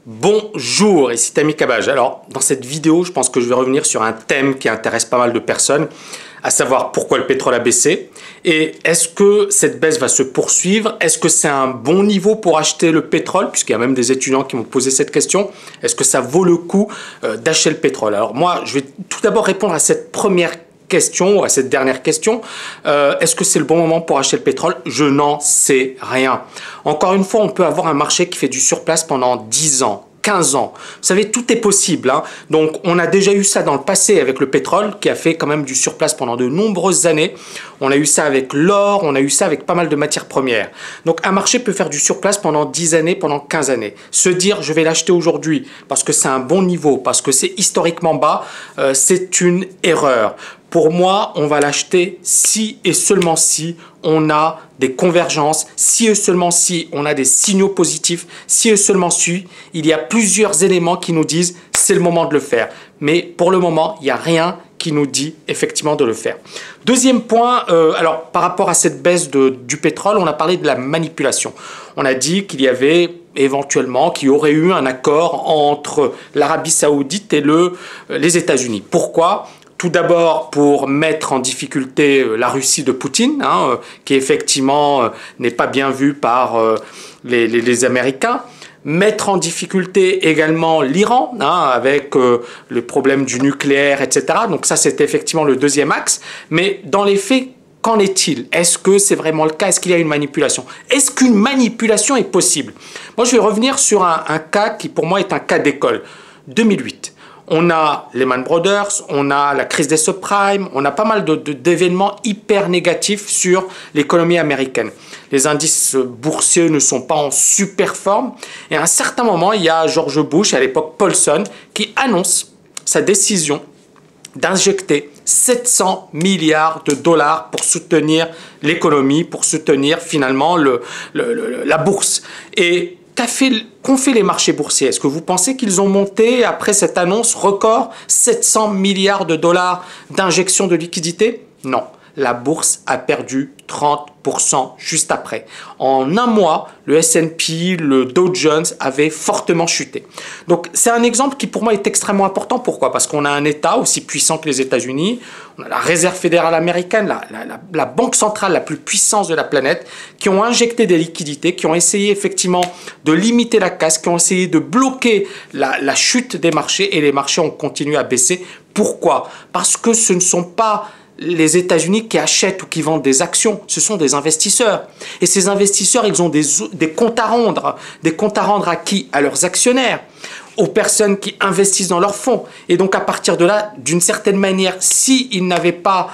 Bonjour, ici Tammy Cabage. Alors, dans cette vidéo, je pense que je vais revenir sur un thème qui intéresse pas mal de personnes, à savoir pourquoi le pétrole a baissé et est-ce que cette baisse va se poursuivre? Est-ce que c'est un bon niveau pour acheter le pétrole? Puisqu'il y a même des étudiants qui m'ont posé cette question. Est-ce que ça vaut le coup d'acheter le pétrole? Alors moi, je vais tout d'abord répondre à cette première question, à cette dernière question. Est-ce que c'est le bon moment pour acheter le pétrole? Je n'en sais rien. Encore une fois, on peut avoir un marché qui fait du surplace pendant 10 ans. 15 ans. Vous savez, tout est possible. Hein. Donc, on a déjà eu ça dans le passé avec le pétrole qui a fait quand même du surplace pendant de nombreuses années. On a eu ça avec l'or, on a eu ça avec pas mal de matières premières. Donc, un marché peut faire du surplace pendant 10 années, pendant 15 années. Se dire, je vais l'acheter aujourd'hui parce que c'est un bon niveau, parce que c'est historiquement bas, c'est une erreur. Pour moi, on va l'acheter si et seulement si on a des convergences, si et seulement si on a des signaux positifs, si et seulement si il y a plusieurs éléments qui nous disent c'est le moment de le faire. Mais pour le moment, il n'y a rien qui nous dit effectivement de le faire. Deuxième point, alors par rapport à cette baisse du pétrole, on a parlé de la manipulation. On a dit qu'il y avait éventuellement, qu'il y aurait eu un accord entre l'Arabie Saoudite et les États-Unis. Pourquoi ? Tout d'abord pour mettre en difficulté la Russie de Poutine, hein, qui effectivement n'est pas bien vue par les Américains. Mettre en difficulté également l'Iran, hein, avec le problème du nucléaire, etc. Donc ça, c'est effectivement le deuxième axe. Mais dans les faits, qu'en est-il? Est-ce que c'est vraiment le cas? Est-ce qu'il y a une manipulation? Est-ce qu'une manipulation est possible? Moi, je vais revenir sur un cas qui, pour moi, est un cas d'école. 2008. On a Lehman Brothers, on a la crise des subprimes, on a pas mal d'événements hyper négatifs sur l'économie américaine. Les indices boursiers ne sont pas en super forme. Et à un certain moment, il y a George Bush, à l'époque Paulson, qui annonce sa décision d'injecter 700 milliards de dollars pour soutenir l'économie, pour soutenir finalement la bourse. Et qu'ont fait les marchés boursiers? Est-ce que vous pensez qu'ils ont monté, après cette annonce record, 700 milliards de dollars d'injection de liquidités? Non. La bourse a perdu 30% juste après. En un mois, le S&P, le Dow Jones avaient fortement chuté. Donc, c'est un exemple qui, pour moi, est extrêmement important. Pourquoi? Parce qu'on a un État aussi puissant que les États-Unis, on a la Réserve fédérale américaine, la banque centrale la plus puissante de la planète, qui ont injecté des liquidités, qui ont essayé effectivement de limiter la casse, qui ont essayé de bloquer la chute des marchés, et les marchés ont continué à baisser. Pourquoi? Parce que ce ne sont pas les États-Unis qui achètent ou qui vendent des actions, ce sont des investisseurs. Et ces investisseurs, ils ont des comptes à rendre. Des comptes à rendre à qui? À leurs actionnaires, aux personnes qui investissent dans leurs fonds. Et donc, à partir de là, d'une certaine manière, s'ils n'avaient pas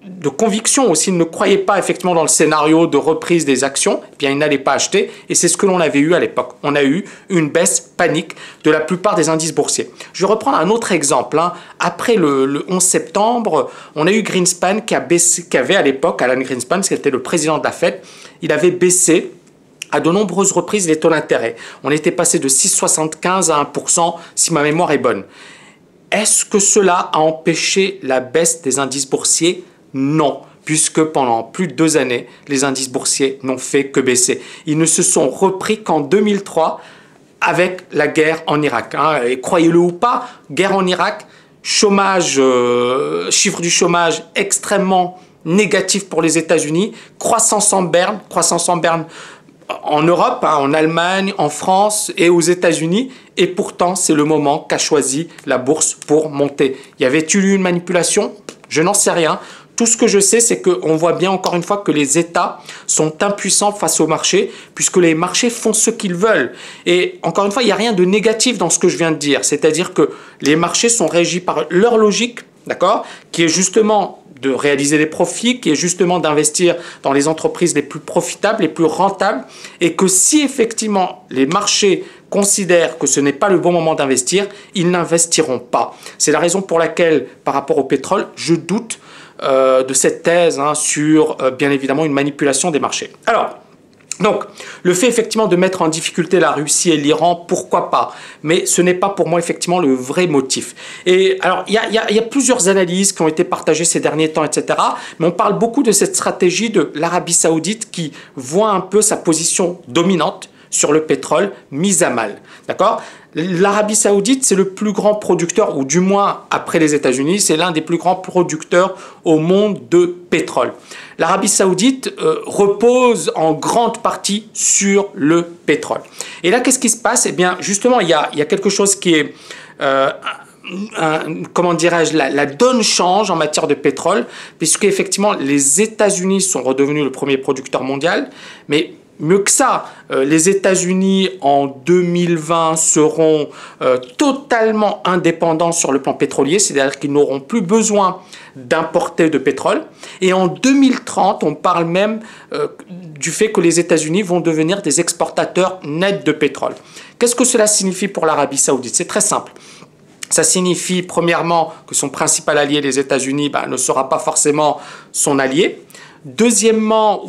de conviction, ou s'ils ne croyaient pas effectivement dans le scénario de reprise des actions, eh bien, ils n'allaient pas acheter. Et c'est ce que l'on avait eu à l'époque. On a eu une baisse panique de la plupart des indices boursiers. Je vais reprendre un autre exemple. Hein. Après le 11 septembre, on a eu Greenspan qui avait à l'époque, Alan Greenspan, qui était le président de la Fed, il avait baissé à de nombreuses reprises les taux d'intérêt. On était passé de 6,75 à 1%, si ma mémoire est bonne. Est-ce que cela a empêché la baisse des indices boursiers? Non, puisque pendant plus de 2 années, les indices boursiers n'ont fait que baisser. Ils ne se sont repris qu'en 2003 avec la guerre en Irak. Hein. Et croyez-le ou pas, guerre en Irak, chômage, chiffre du chômage extrêmement négatif pour les États-Unis, croissance en berne en Europe, hein, en Allemagne, en France et aux États-Unis. Et pourtant, c'est le moment qu'a choisi la bourse pour monter. Y avait-il eu une manipulation? Je n'en sais rien. Tout ce que je sais, c'est qu'on voit bien encore une fois que les États sont impuissants face au marché, puisque les marchés font ce qu'ils veulent. Et encore une fois, il n'y a rien de négatif dans ce que je viens de dire. C'est-à-dire que les marchés sont régis par leur logique, d'accord, qui est justement de réaliser des profits, qui est justement d'investir dans les entreprises les plus profitables, les plus rentables, et que si effectivement les marchés considèrent que ce n'est pas le bon moment d'investir, ils n'investiront pas. C'est la raison pour laquelle, par rapport au pétrole, je doute de cette thèse hein, sur, bien évidemment, une manipulation des marchés. Alors, donc, le fait effectivement de mettre en difficulté la Russie et l'Iran, pourquoi pas? Mais ce n'est pas pour moi effectivement le vrai motif. Et alors, il y a plusieurs analyses qui ont été partagées ces derniers temps, etc. Mais on parle beaucoup de cette stratégie de l'Arabie Saoudite qui voit un peu sa position dominante sur le pétrole mise à mal. D'accord? L'Arabie Saoudite, c'est le plus grand producteur, ou du moins après les États-Unis, c'est l'un des plus grands producteurs au monde de pétrole. L'Arabie Saoudite repose en grande partie sur le pétrole. Et là, qu'est-ce qui se passe? Eh bien, justement, il y a quelque chose qui est... comment dirais-je, la donne change en matière de pétrole, puisque effectivement les États-Unis sont redevenus le premier producteur mondial, mais mieux que ça, les États-Unis en 2020 seront totalement indépendants sur le plan pétrolier, c'est-à-dire qu'ils n'auront plus besoin d'importer de pétrole. Et en 2030, on parle même du fait que les États-Unis vont devenir des exportateurs nets de pétrole. Qu'est-ce que cela signifie pour l'Arabie Saoudite? C'est très simple. Ça signifie premièrement que son principal allié, les États-Unis, ne sera pas forcément son allié. Deuxièmement,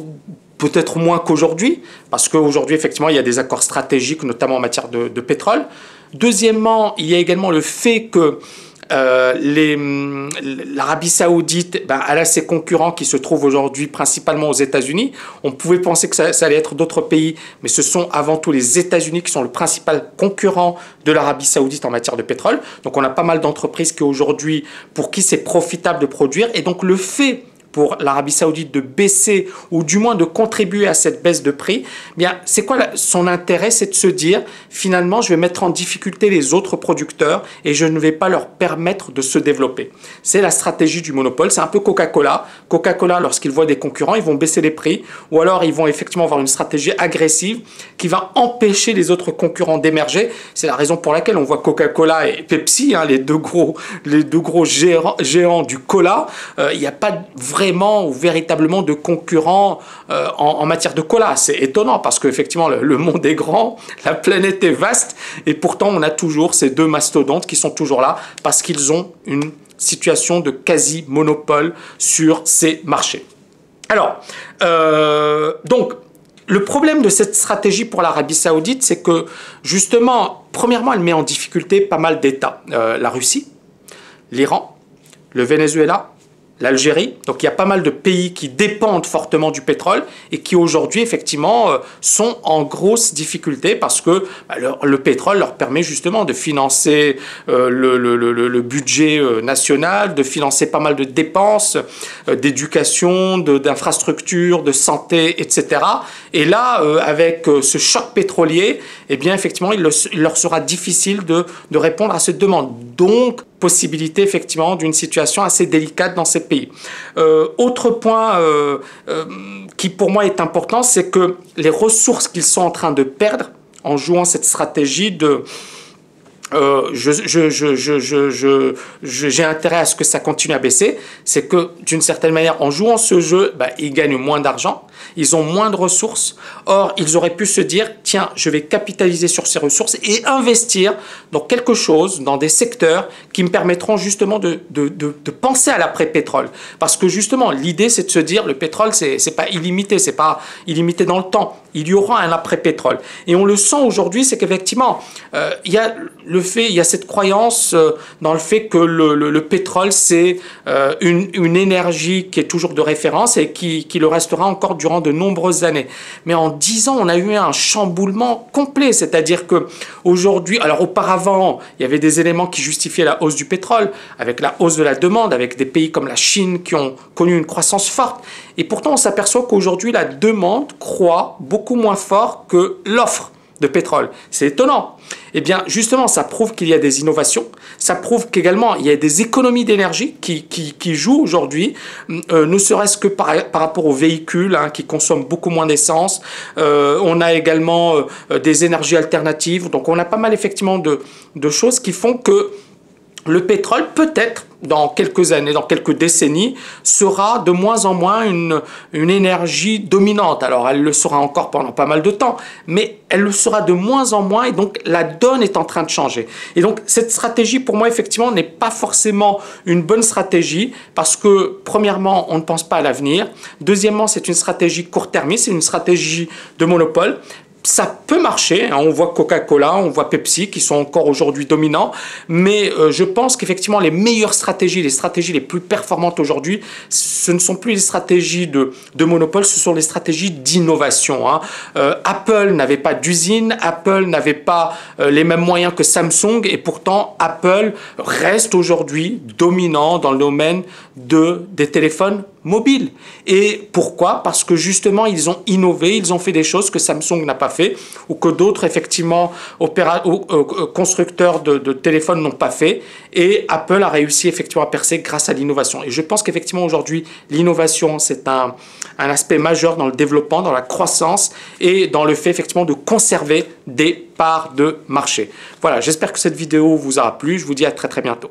peut-être moins qu'aujourd'hui, parce qu'aujourd'hui, effectivement, il y a des accords stratégiques, notamment en matière de pétrole. Deuxièmement, il y a également le fait que l'Arabie Saoudite, elle a ses concurrents qui se trouvent aujourd'hui principalement aux États-Unis. On pouvait penser que ça allait être d'autres pays, mais ce sont avant tout les États-Unis qui sont le principal concurrent de l'Arabie Saoudite en matière de pétrole. Donc on a pas mal d'entreprises qui aujourd'hui, pour qui c'est profitable de produire. Et donc le fait pour l'Arabie Saoudite de baisser ou du moins de contribuer à cette baisse de prix, bien, c'est quoi son intérêt? C'est de se dire, finalement, je vais mettre en difficulté les autres producteurs et je ne vais pas leur permettre de se développer. C'est la stratégie du monopole. C'est un peu Coca-Cola. Coca-Cola, lorsqu'ils voient des concurrents, ils vont baisser les prix ou alors ils vont effectivement avoir une stratégie agressive qui va empêcher les autres concurrents d'émerger. C'est la raison pour laquelle on voit Coca-Cola et Pepsi, les deux gros géants du cola. Il n'y a pas vraiment ou véritablement de concurrents en matière de cola. C'est étonnant parce qu'effectivement le monde est grand, la planète est vaste et pourtant on a toujours ces deux mastodontes qui sont toujours là parce qu'ils ont une situation de quasi-monopole sur ces marchés. Alors, donc, le problème de cette stratégie pour l'Arabie Saoudite, c'est que justement, premièrement, elle met en difficulté pas mal d'États. La Russie, l'Iran, le Venezuela, l'Algérie. Donc il y a pas mal de pays qui dépendent fortement du pétrole et qui aujourd'hui effectivement sont en grosse difficulté parce que le pétrole leur permet justement de financer le budget national, de financer pas mal de dépenses d'éducation, d'infrastructures, de santé, etc. Et là, avec ce choc pétrolier, eh bien effectivement, il leur sera difficile de répondre à cette demande. Donc, possibilité effectivement d'une situation assez délicate dans ces pays. Autre point qui pour moi est important, c'est que les ressources qu'ils sont en train de perdre en jouant cette stratégie de j'ai intérêt à ce que ça continue à baisser, c'est que d'une certaine manière, en jouant ce jeu, ils gagnent moins d'argent, ils ont moins de ressources. Or, ils auraient pu se dire, tiens, je vais capitaliser sur ces ressources et investir dans quelque chose, dans des secteurs qui me permettront justement de penser à l'après-pétrole. Parce que justement, l'idée, c'est de se dire, le pétrole, c'est pas illimité, c'est pas illimité dans le temps. Il y aura un après-pétrole. Et on le sent aujourd'hui, c'est qu'effectivement, il y a cette croyance dans le fait que le pétrole, c'est une énergie qui est toujours de référence et qui le restera encore durant de nombreuses années. Mais en 10 ans, on a eu un chamboulement complet. C'est-à-dire qu'aujourd'hui, alors auparavant, il y avait des éléments qui justifiaient la hausse du pétrole, avec la hausse de la demande, avec des pays comme la Chine qui ont connu une croissance forte. Et pourtant, on s'aperçoit qu'aujourd'hui, la demande croît beaucoup moins fort que l'offre de pétrole. C'est étonnant. Eh bien, justement, ça prouve qu'il y a des innovations. Ça prouve qu'également, il y a des économies d'énergie qui jouent aujourd'hui, ne serait-ce que par rapport aux véhicules qui consomment beaucoup moins d'essence. On a également des énergies alternatives. Donc, on a pas mal, effectivement, de choses qui font que le pétrole, peut-être, dans quelques années, dans quelques décennies, sera de moins en moins une énergie dominante. Alors, elle le sera encore pendant pas mal de temps, mais elle le sera de moins en moins, et donc la donne est en train de changer. Et donc, cette stratégie, pour moi, effectivement, n'est pas forcément une bonne stratégie, parce que, premièrement, on ne pense pas à l'avenir. Deuxièmement, c'est une stratégie court-termiste, c'est une stratégie de monopole. ça peut marcher, hein. On voit Coca-Cola, on voit Pepsi qui sont encore aujourd'hui dominants, mais je pense qu'effectivement les meilleures stratégies, les stratégies les plus performantes aujourd'hui, ce ne sont plus les stratégies de monopole, ce sont les stratégies d'innovation, hein. Apple n'avait pas d'usine, Apple n'avait pas les mêmes moyens que Samsung, et pourtant Apple reste aujourd'hui dominant dans le domaine des téléphones mobiles. Et pourquoi? Parce que justement, ils ont innové, ils ont fait des choses que Samsung n'a pas fait, ou que d'autres, effectivement, constructeurs de téléphones n'ont pas fait. Et Apple a réussi, effectivement, à percer grâce à l'innovation. Et je pense qu'effectivement, aujourd'hui, l'innovation, c'est un aspect majeur dans le développement, dans la croissance et dans le fait, effectivement, de conserver des parts de marché. Voilà, j'espère que cette vidéo vous aura plu. Je vous dis à très, très bientôt.